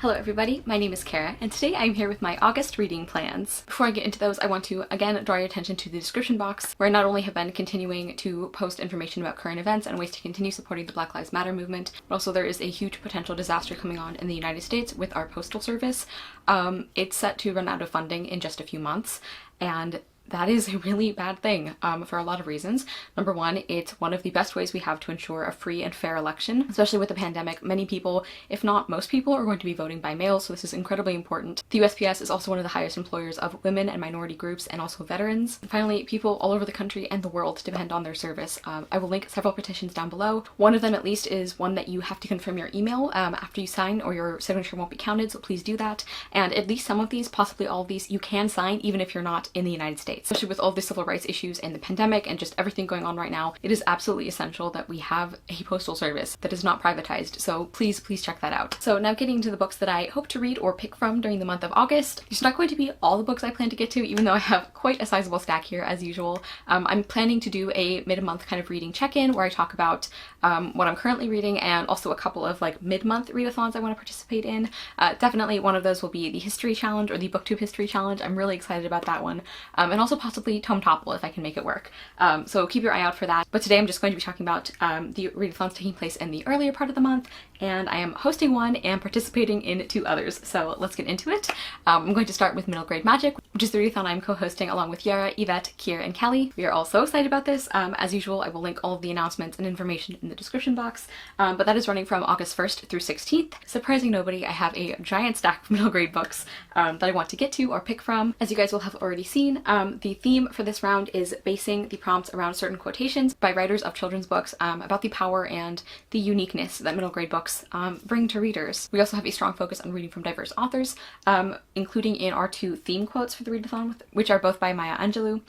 Hello everybody, my name is Kara, and today I'm here with my August reading plans. Before I get into those, I want to again draw your attention to the description box, where I not only have been continuing to post information about current events and ways to continue supporting the Black Lives Matter movement, but also there is a huge potential disaster coming on in the United States with our postal service. It's set to run out of funding in just a few months, and that is a really bad thing for a lot of reasons. Number one, it's one of the best ways we have to ensure a free and fair election, especially with the pandemic. Many people, if not most people, are going to be voting by mail, so this is incredibly important. The USPS is also one of the highest employers of women and minority groups and also veterans. And finally, people all over the country and the world depend on their service. I will link several petitions down below. One of them at least is one that you have to confirm your email after you sign, or your signature won't be counted, so please do that. And at least some of these, possibly all of these, you can sign even if you're not in the United States. Especially with all the civil rights issues and the pandemic and just everything going on right now, it is absolutely essential that we have a postal service that is not privatized, so please check that out. So now getting into the books that I hope to read or pick from during the month of August. These are not going to be all the books I plan to get to, even though I have quite a sizable stack here as usual. I'm planning to do a mid-month kind of reading check-in where I talk about what I'm currently reading and also a couple of like mid-month readathons I want to participate in. Definitely one of those will be the history challenge or the BookTube history challenge. I'm really excited about that one. And also possibly Tome Topple if I can make it work. So keep your eye out for that. But today I'm just going to be talking about the readathons taking place in the earlier part of the month, and I am hosting one and participating in two others. So let's get into it. I'm going to start with Middle Grade Magic, which is the readathon I'm co-hosting along with Yara, Yvette, Kier, and Kelly. We are all so excited about this. As usual, I will link all of the announcements and information in the description box, but that is running from August 1st through 16th. Surprising nobody, I have a giant stack of middle grade books that I want to get to or pick from. As you guys will have already seen, the theme for this round is basing the prompts around certain quotations by writers of children's books about the power and the uniqueness that middle grade books bring to readers. We also have a strong focus on reading from diverse authors, including in our two theme quotes for the readathon, which are both by Maya Angelou.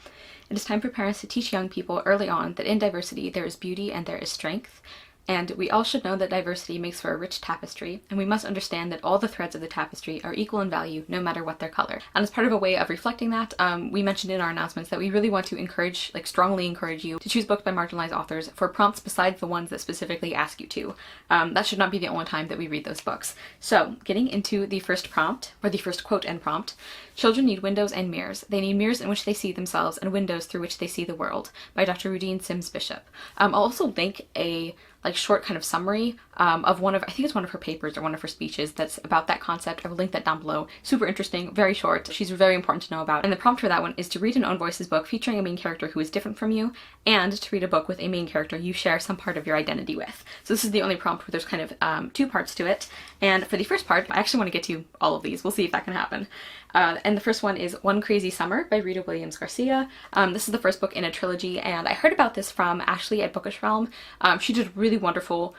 It is time for parents to teach young people early on that in diversity there is beauty and there is strength. And we all should know that diversity makes for a rich tapestry, and we must understand that all the threads of the tapestry are equal in value no matter what their color. And as part of a way of reflecting that, we mentioned in our announcements that we really want to encourage, strongly encourage you to choose books by marginalized authors for prompts besides the ones that specifically ask you to. That should not be the only time that we read those books. So getting into the first prompt, or the first quote and prompt: children need windows and mirrors. They need mirrors in which they see themselves and windows through which they see the world, by Dr. Rudine Sims Bishop. I'll also link a short kind of summary of one of, I think it's one of her papers or one of her speeches that's about that concept. I will link that down below. Super interesting, very short. She's very important to know about. And the prompt for that one is to read an own voices book featuring a main character who is different from you, and to read a book with a main character you share some part of your identity with. So this is the only prompt where there's kind of two parts to it. And for the first part, I actually want to get to all of these. We'll see if that can happen. And the first one is One Crazy Summer by Rita Williams Garcia. This is the first book in a trilogy, and I heard about this from Ashley at Bookish Realm. She did a really wonderful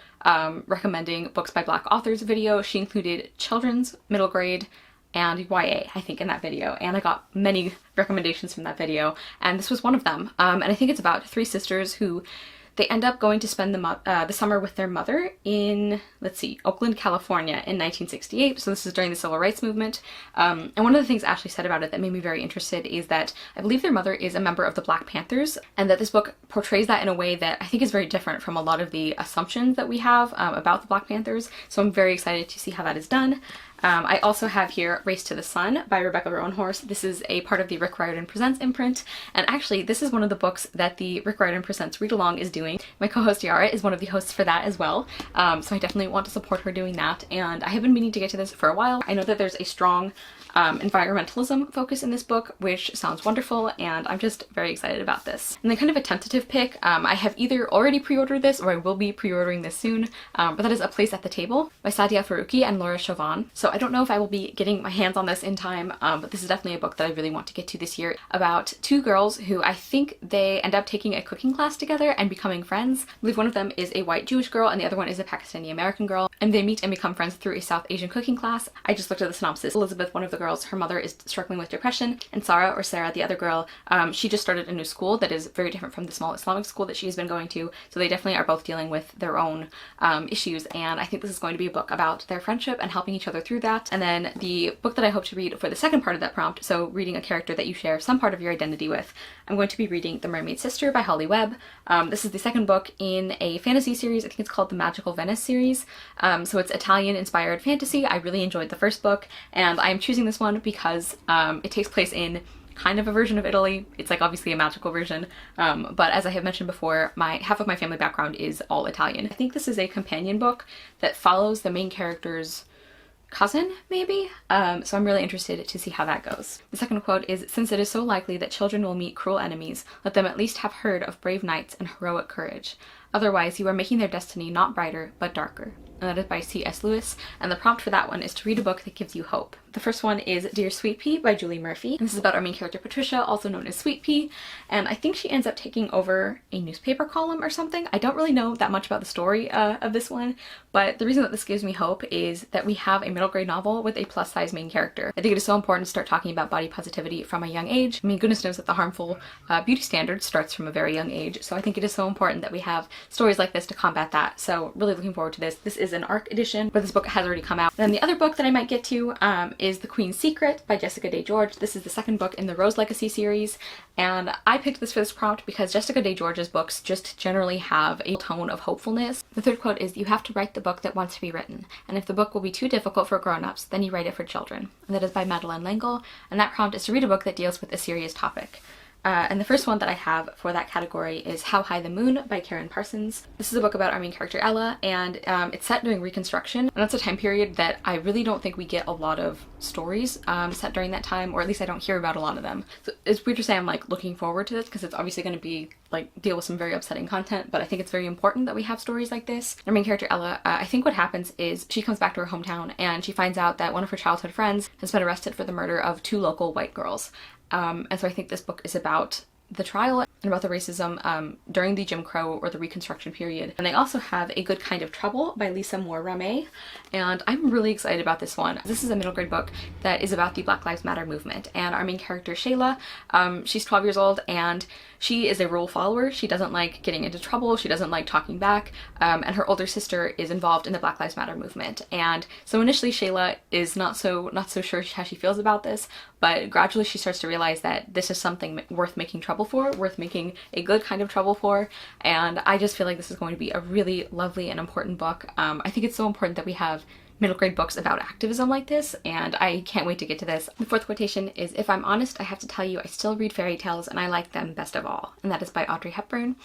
recommending books by Black authors video. She included children's, middle grade, and YA, I think, in that video, and I got many recommendations from that video, and this was one of them. And I think it's about three sisters who they end up going to spend the summer with their mother in, let's see, Oakland, California in 1968. So this is during the Civil Rights Movement. And one of the things Ashley said about it that made me very interested is that I believe their mother is a member of the Black Panthers, and that this book portrays that in a way that I think is very different from a lot of the assumptions that we have about the Black Panthers. So I'm very excited to see how that is done. I also have here Race to the Sun by Rebecca Roanhorse. This is a part of the Rick Riordan Presents imprint, and actually this is one of the books that the Rick Riordan Presents read-along is doing. My co-host Yara is one of the hosts for that as well, so I definitely want to support her doing that, and I have been meaning to get to this for a while. I know that there's a strong environmentalism focus in this book, which sounds wonderful, and I'm just very excited about this. And then kind of a tentative pick, I have either already pre-ordered this or I will be pre-ordering this soon, but that is A Place at the Table by Sadia Faruqi and Laura Chauvin. So I don't know if I will be getting my hands on this in time, but this is definitely a book that I really want to get to this year, about two girls who I think they end up taking a cooking class together and becoming friends. I believe one of them is a white Jewish girl and the other one is a Pakistani American girl, and they meet and become friends through a South Asian cooking class. I just looked at the synopsis. Elizabeth, one of the girls, her mother is struggling with depression, and Sarah, the other girl, she just started a new school that is very different from the small Islamic school that she has been going to, so they definitely are both dealing with their own issues, and I think this is going to be a book about their friendship and helping each other through that. And then the book that I hope to read for the second part of that prompt, so reading a character that you share some part of your identity with, I'm going to be reading The Mermaid Sister by Holly Webb. This is the second book in a fantasy series. I think it's called the Magical Venice series. So it's Italian-inspired fantasy. I really enjoyed the first book, and I'm choosing this one because it takes place in kind of a version of Italy. It's like obviously a magical version, but as I have mentioned before, half of my family background is all Italian. I think this is a companion book that follows the main character's cousin, maybe? So I'm really interested to see how that goes. The second quote is, "Since it is so likely that children will meet cruel enemies, let them at least have heard of brave knights and heroic courage. Otherwise, you are making their destiny not brighter, but darker." And that is by C.S. Lewis, and the prompt for that one is to read a book that gives you hope. The first one is Dear Sweet Pea by Julie Murphy, and this is about our main character Patricia, also known as Sweet Pea, and I think she ends up taking over a newspaper column or something. I don't really know that much about the story of this one, but the reason that this gives me hope is that we have a middle grade novel with a plus size main character. I think it is so important to start talking about body positivity from a young age. I mean, goodness knows that the harmful beauty standard starts from a very young age, so I think it is so important that we have stories like this to combat that. So really looking forward to this. This is an ARC edition, but this book has already come out. Then the other book that I might get to is The Queen's Secret by Jessica Day George. This is the second book in the Rose Legacy series, and I picked this for this prompt because Jessica Day George's books just generally have a tone of hopefulness. The third quote is, "You have to write the book that wants to be written, and if the book will be too difficult for grown-ups, then you write it for children." And that is by Madeleine L'Engle, and that prompt is to read a book that deals with a serious topic. And the first one that I have for that category is How High the Moon by Karen Parsons. This is a book about our main character Ella, and it's set during Reconstruction, and that's a time period that I really don't think we get a lot of stories set during that time, or at least I don't hear about a lot of them. So it's weird to say I'm like looking forward to this because it's obviously going to be like deal with some very upsetting content, but I think it's very important that we have stories like this. Our main character Ella, I think what happens is she comes back to her hometown and she finds out that one of her childhood friends has been arrested for the murder of 2 local white girls. And so I think this book is about the trial and about the racism during the Jim Crow or the Reconstruction period. And they also have A Good Kind of Trouble by Lisa Moore Ramée, and I'm really excited about this one. This is a middle grade book that is about the Black Lives Matter movement, and our main character Shayla, she's 12 years old and she is a rule follower. She doesn't like getting into trouble, she doesn't like talking back, and her older sister is involved in the Black Lives Matter movement. And so initially Shayla is not so sure how she feels about this, but gradually she starts to realize that this is something worth making trouble for, worth making a good kind of trouble for, and I just feel like this is going to be a really lovely and important book. I think it's so important that we have middle grade books about activism like this, and I can't wait to get to this. The fourth quotation is, "If I'm honest, I have to tell you I still read fairy tales and I like them best of all," and that is by Audrey Hepburn.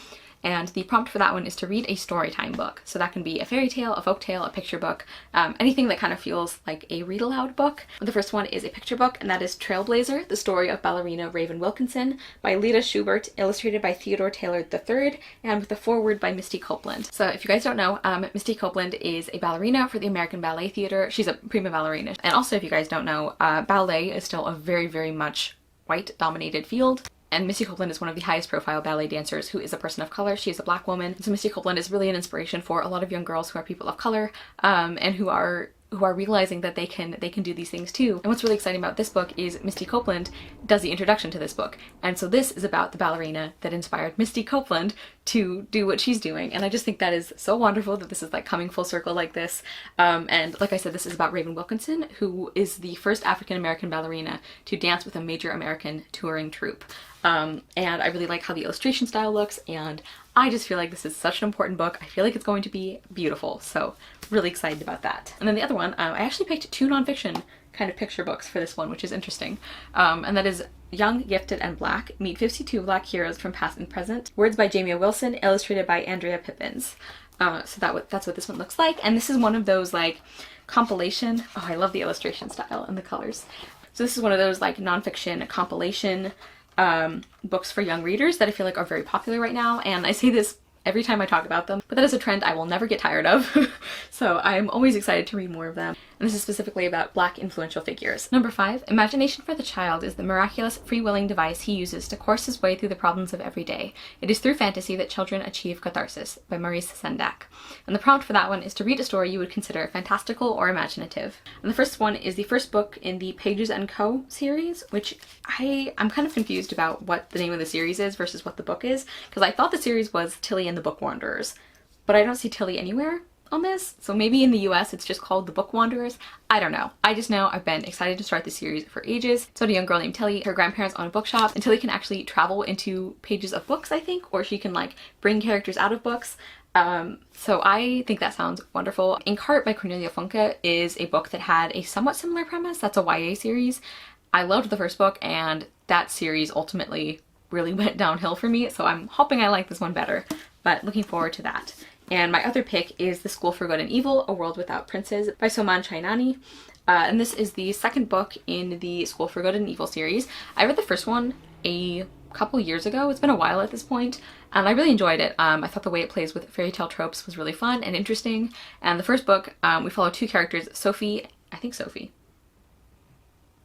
And the prompt for that one is to read a story time book. So that can be a fairy tale, a folk tale, a picture book, anything that kind of feels like a read aloud book. The first one is a picture book, and that is Trailblazer, the story of ballerina Raven Wilkinson by Lita Schubert, illustrated by Theodore Taylor III, and with a foreword by Misty Copeland. So if you guys don't know, Misty Copeland is a ballerina for the American Ballet Theater. She's a prima ballerina. And also, if you guys don't know, ballet is still a very, very much white-dominated field. And Misty Copeland is one of the highest profile ballet dancers who is a person of color. She is a Black woman. So Misty Copeland is really an inspiration for a lot of young girls who are people of color, and who are realizing that they can do these things too. And what's really exciting about this book is Misty Copeland does the introduction to this book. And so this is about the ballerina that inspired Misty Copeland to do what she's doing. And I just think that is so wonderful that this is like coming full circle like this. And like I said, this is about Raven Wilkinson, who is the first African-American ballerina to dance with a major American touring troupe. And I really like how the illustration style looks, and I just feel like this is such an important book. I feel like it's going to be beautiful, so really excited about that. And then the other one, I actually picked 2 nonfiction kind of picture books for this one, which is interesting. And that is Young, Gifted, and Black, Meet 52 Black Heroes from Past and Present. Words by Jamia Wilson, illustrated by Andrea Pippins. So that's what this one looks like. And this is one of those like compilation, oh, I love the illustration style and the colors. So this is one of those like nonfiction compilation books for young readers that I feel like are very popular right now, and I say this every time I talk about them, but that is a trend I will never get tired of. So I'm always excited to read more of them. And this is specifically about Black influential figures. Number 5, Imagination for the Child is the miraculous, free-willing device he uses to course his way through the problems of every day. It is through fantasy that children achieve catharsis, by Maurice Sendak. And the prompt for that one is to read a story you would consider fantastical or imaginative. And the first one is the first book in the Pages & Co. series, which I'm kind of confused about what the name of the series is versus what the book is, because I thought the series was Tilly and the Book Wanderers, but I don't see Tilly anywhere. on this, so maybe in the US it's just called The Book Wanderers. I don't know. I just know I've been excited to start this series for ages. So a young girl named Tilly, her grandparents own a bookshop, and Tilly can actually travel into pages of books, I think, or she can like bring characters out of books. So I think that sounds wonderful. Inkheart by Cornelia Funke is a book that had a somewhat similar premise. That's a YA series. I loved the first book, and that series ultimately really went downhill for me, so I'm hoping I like this one better, but looking forward to that. And my other pick is The School for Good and Evil, A World Without Princes by Soman Chainani. And this is the second book in the School for Good and Evil series. I read the first one a couple years ago. It's been a while at this point, and I really enjoyed it. I thought the way it plays with fairy tale tropes was really fun and interesting. And the first book, we follow two characters, Sophie, I think Sophie,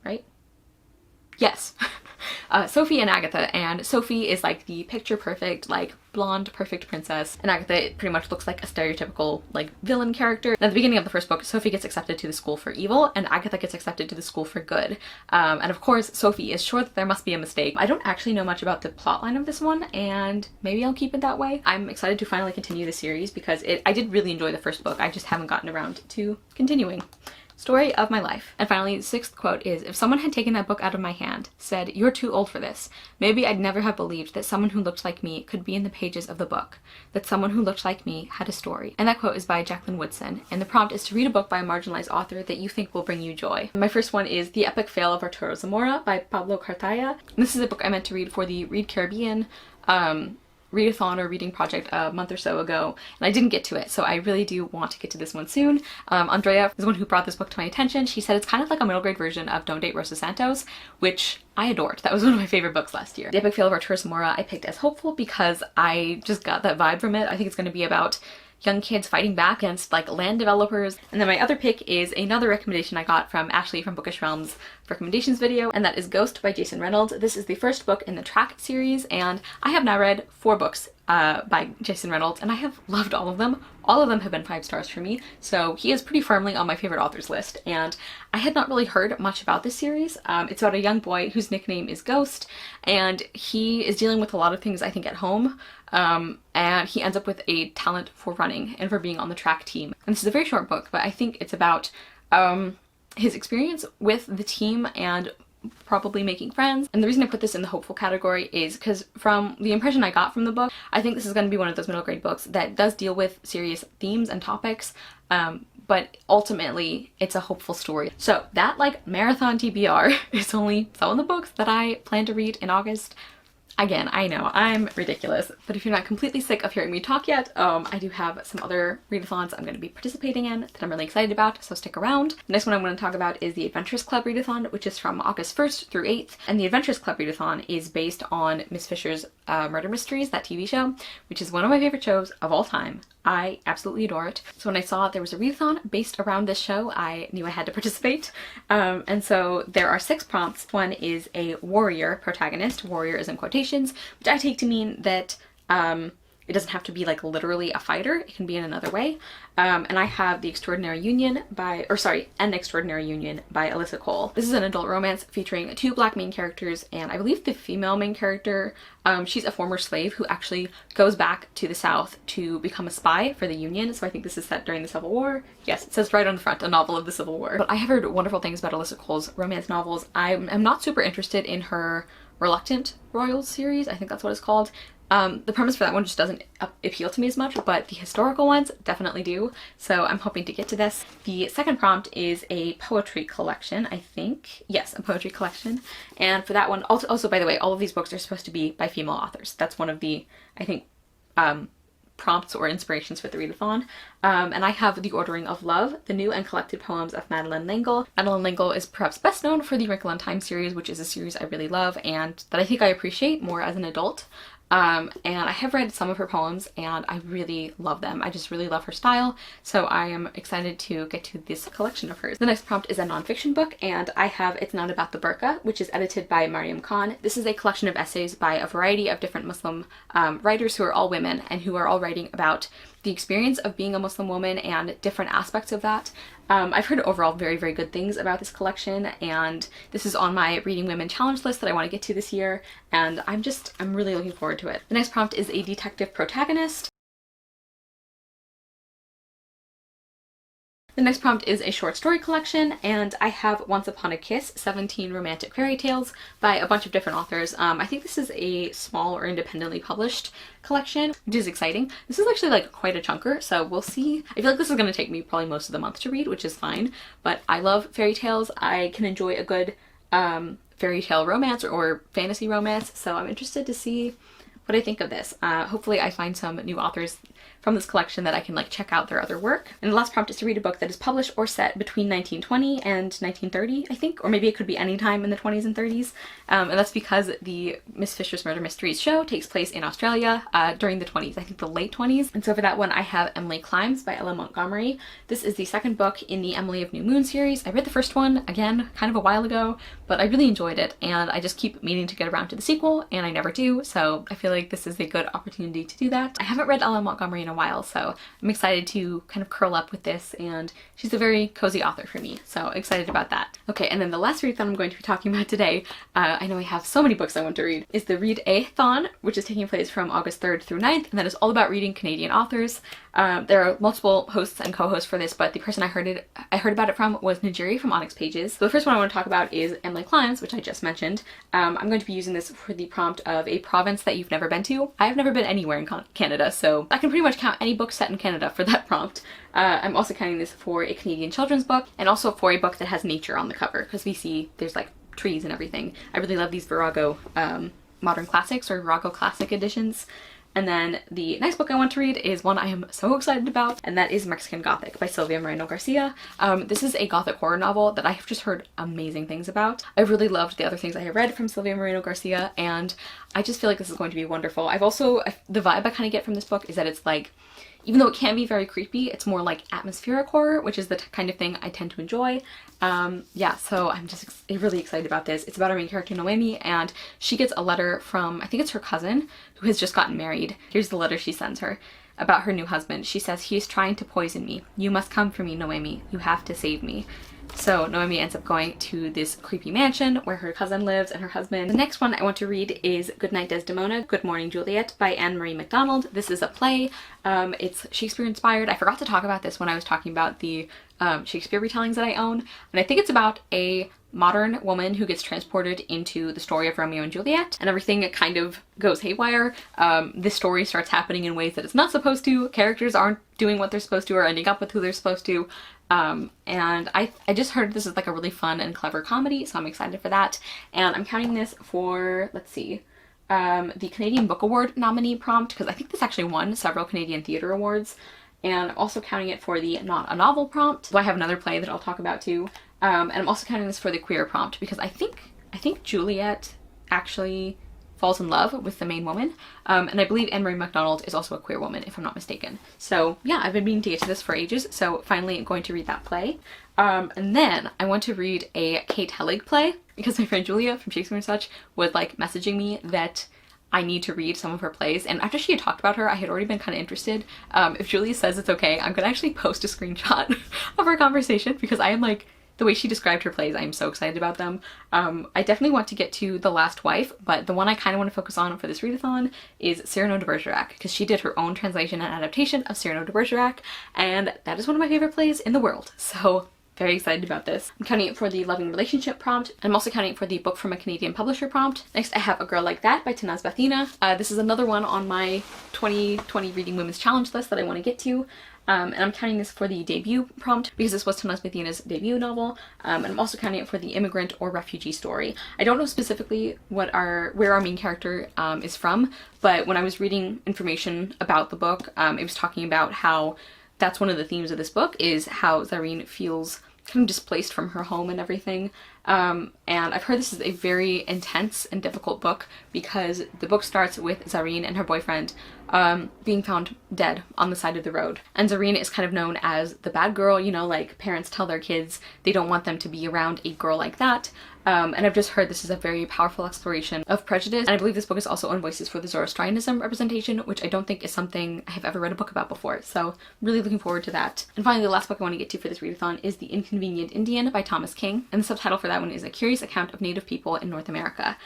right? Yes. Sophie and Agatha, and Sophie is like the picture perfect, like blonde perfect princess, and Agatha pretty much looks like a stereotypical like villain character. And at the beginning of the first book, Sophie gets accepted to the school for evil and Agatha gets accepted to the school for good. And of course Sophie is sure that there must be a mistake. I don't actually know much about the plotline of this one, and maybe I'll keep it that way. I'm excited to finally continue the series because I did really enjoy the first book. I just haven't gotten around to continuing. Story of my life. And finally, the sixth quote is, if someone had taken that book out of my hand, said, "You're too old for this," maybe I'd never have believed that someone who looked like me could be in the pages of the book, that someone who looked like me had a story. And that quote is by Jacqueline Woodson, and the prompt is to read a book by a marginalized author that you think will bring you joy. My first one is The Epic Fail of Arturo Zamora by Pablo Cartaya. And this is a book I meant to read for the Read Caribbean readathon or reading project a month or so ago, and I didn't get to it, so I really do want to get to this one soon. Andrea is the one who brought this book to my attention. She said it's kind of like a middle grade version of Don't Date Rosa Santos, which I adored. That was one of my favorite books last year. The Epic Fail of Arturo Zamora I picked as hopeful because I just got that vibe from it. I think it's going to be about young kids fighting back against like land developers. And then my other pick is another recommendation I got from Ashley from Bookish Realms recommendations video, and that is Ghost by Jason Reynolds. This is the first book in the Track series, and I have now read 4 books by Jason Reynolds, and I have loved all of them. All of them have been 5 stars for me, so he is pretty firmly on my favorite authors list. And I had not really heard much about this series. It's about a young boy whose nickname is Ghost, and he is dealing with a lot of things I think at home, and he ends up with a talent for running and for being on the track team. And this is a very short book, but I think it's about his experience with the team and probably making friends. And the reason I put this in the hopeful category is because from the impression I got from the book, I think this is going to be one of those middle grade books that does deal with serious themes and topics, but ultimately it's a hopeful story. So that like marathon TBR is only some of the books that I plan to read in August. Again, I know I'm ridiculous, but if you're not completely sick of hearing me talk yet, I do have some other readathons I'm going to be participating in that I'm really excited about, so stick around. The next one I'm going to talk about is the Adventurous Club readathon, which is from August 1st through 8th, and the Adventurous Club readathon is based on Miss Fisher's Murder Mysteries, that TV show, which is one of my favorite shows of all time. I absolutely adore it. So when I saw there was a readathon based around this show, I knew I had to participate. And so there are 6 prompts. One is a warrior protagonist. Warrior is in quotations, which I take to mean that it doesn't have to be like literally a fighter. It can be in another way. And I have The Extraordinary Union by, An Extraordinary Union by Alyssa Cole. This is an adult romance featuring 2 black main characters, and I believe the female main character, she's a former slave who actually goes back to the South to become a spy for the Union. So I think this is set during the Civil War. Yes, it says right on the front, a novel of the Civil War. But I have heard wonderful things about Alyssa Cole's romance novels. I'm not super interested in her Reluctant Royals series. I think that's what it's called. The premise for that one just doesn't appeal to me as much, but the historical ones definitely do, so I'm hoping to get to this. The second prompt is a poetry collection, I think. Yes, a poetry collection. And for that one, also by the way, all of these books are supposed to be by female authors. That's one of the, I think, prompts or inspirations for the readathon. And I have The Ordering of Love, the new and collected poems of Madeleine L'Engle. Madeleine L'Engle is perhaps best known for the Wrinkle in Time series, which is a series I really love and that I think I appreciate more as an adult. And I have read some of her poems and I really love them. I just really love her style, so I am excited to get to this collection of hers. The next prompt is a nonfiction book, and I have It's Not About the Burqa, which is edited by Mariam Khan. This is a collection of essays by a variety of different Muslim writers who are all women and who are all writing about the experience of being a Muslim woman and different aspects of that. I've heard overall very, very good things about this collection, and this is on my Reading Women challenge list that I want to get to this year, and I'm really looking forward to it. The next prompt is a detective protagonist. The next prompt is a short story collection, and I have Once Upon a Kiss, 17 Romantic Fairy Tales by a bunch of different authors. I think this is a small or independently published collection, which is exciting. This is actually like quite a chunker, so we'll see. I feel like this is going to take me probably most of the month to read, which is fine, but I love fairy tales. I can enjoy a good fairy tale romance or fantasy romance, so I'm interested to see what I think of this. Hopefully I find some new authors from this collection that I can like check out their other work. And the last prompt is to read a book that is published or set between 1920 and 1930, I think, or maybe it could be any time in the 20s and 30s. And that's because the Miss Fisher's Murder Mysteries show takes place in Australia during the 20s, I think the late 20s. And so for that one I have Emily Climbs by Ella Montgomery. This is the second book in the Emily of New Moon series. I read the first one, again, kind of a while ago, but I really enjoyed it, and I just keep meaning to get around to the sequel, and I never do, so I feel like this is a good opportunity to do that. I haven't read Ella Montgomery in a while, so I'm excited to kind of curl up with this, and she's a very cozy author for me, so excited about that. Okay, and then the last read that I'm going to be talking about today, I know I have so many books I want to read, is the ReadEHThon, which is taking place from August 3rd through 9th, and that is all about reading Canadian authors. There are multiple hosts and co-hosts for this, but the person I heard about it from was Najiri from Onyx Pages. So the first one I want to talk about is Emily Climbs, which I just mentioned. I'm going to be using this for the prompt of a province that you've never been to. I have never been anywhere in Canada, so I can pretty much count any book set in Canada for that prompt. I'm also counting this for a Canadian children's book, and also for a book that has nature on the cover, because we see there's like trees and everything. I really love these Virago modern classics or Virago classic editions. And then the next book I want to read is one I am so excited about, and that is Mexican Gothic by Silvia Moreno Garcia. This is a Gothic horror novel that I have just heard amazing things about. I really loved the other things I have read from Silvia Moreno Garcia, and I just feel like this is going to be wonderful. The vibe I kind of get from this book is that it's like, even though it can be very creepy, it's more like atmospheric horror, which is the kind of thing I tend to enjoy. Yeah, so I'm just really excited about this. It's about our main character, Noemi, and she gets a letter from, I think it's her cousin, who has just gotten married. Here's the letter she sends her about her new husband. She says, "He is trying to poison me. You must come for me, Noemi. You have to save me." So Noemi ends up going to this creepy mansion where her cousin lives and her husband. The next one I want to read is Goodnight Desdemona, Good Morning Juliet by Anne-Marie MacDonald. This is a play. It's Shakespeare inspired. I forgot to talk about this when I was talking about the Shakespeare retellings that I own. And I think it's about a modern woman who gets transported into the story of Romeo and Juliet, and everything kind of goes haywire. This story starts happening in ways that it's not supposed to. Characters aren't doing what they're supposed to or ending up with who they're supposed to. And I just heard this is like a really fun and clever comedy, so I'm excited for that. And I'm counting this for, let's see, the Canadian Book Award nominee prompt, because I think this actually won several Canadian Theatre Awards. And I'm also counting it for the Not a Novel prompt. So I have another play that I'll talk about too. And I'm also counting this for the queer prompt, because I think Juliet actually falls in love with the main woman. And I believe Anne-Marie MacDonald is also a queer woman, if I'm not mistaken. So yeah, I've been meaning to get to this for ages, so finally I'm going to read that play. And then I want to read a Kate Hellig play, because my friend Julia from Shakespeare and Such was like messaging me that I need to read some of her plays, and after she had talked about her, I had already been kind of interested. If Julia says it's okay, I'm gonna actually post a screenshot of our conversation, because I am like, the way she described her plays, I am so excited about them. I definitely want to get to The Last Wife, but the one I kind of want to focus on for this readathon is Cyrano de Bergerac, because she did her own translation and adaptation of Cyrano de Bergerac, and that is one of my favorite plays in the world, so very excited about this. I'm counting it for the Loving Relationship prompt, and I'm also counting it for the Book from a Canadian Publisher prompt. Next I have A Girl Like That by Tanaz Bathina. This is another one on my 2020 Reading Women's Challenge list that I want to get to. And I'm counting this for the debut prompt, because this was Tanaz Bathina's debut novel. And I'm also counting it for the immigrant or refugee story. I don't know specifically where our main character is from, but when I was reading information about the book, it was talking about how that's one of the themes of this book, is how Zareen feels kind of displaced from her home and everything. And I've heard this is a very intense and difficult book, because the book starts with Zareen and her boyfriend being found dead on the side of the road. And Zareen is kind of known as the bad girl, you know, like parents tell their kids they don't want them to be around a girl like that. And I've just heard this is a very powerful exploration of prejudice, and I believe this book is also on Voices for the Zoroastrianism representation, which I don't think is something I have ever read a book about before, so really looking forward to that. And finally, the last book I want to get to for this readathon is The Inconvenient Indian by Thomas King, and the subtitle for that one is A Curious Account of Native People in North America.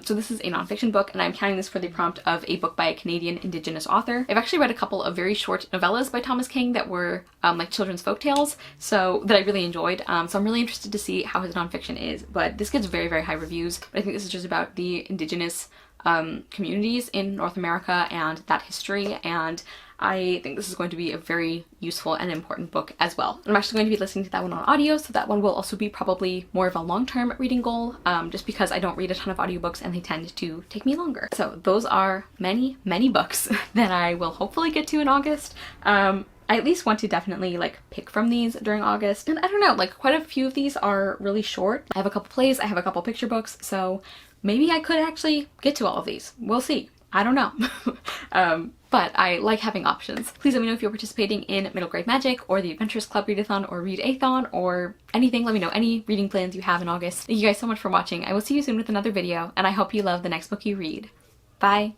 So this is a nonfiction book, and I'm counting this for the prompt of a book by a Canadian Indigenous Indigenous author. I've actually read a couple of very short novellas by Thomas King that were like children's folktales, so that I really enjoyed. So I'm really interested to see how his nonfiction is, but this gets very, very high reviews. But I think this is just about the Indigenous communities in North America and that history, and I think this is going to be a very useful and important book as well. I'm actually going to be listening to that one on audio, so that one will also be probably more of a long-term reading goal, just because I don't read a ton of audiobooks and they tend to take me longer. So those are many, many books that I will hopefully get to in August. I at least want to definitely like pick from these during August, and I don't know, like quite a few of these are really short. I have a couple plays, I have a couple picture books, so maybe I could actually get to all of these. We'll see. I don't know. But I like having options. Please let me know if you're participating in Middle Grade Magic or the Adventures Club Readathon or ReadEHThon or anything. Let me know any reading plans you have in August. Thank you guys so much for watching. I will see you soon with another video, and I hope you love the next book you read. Bye!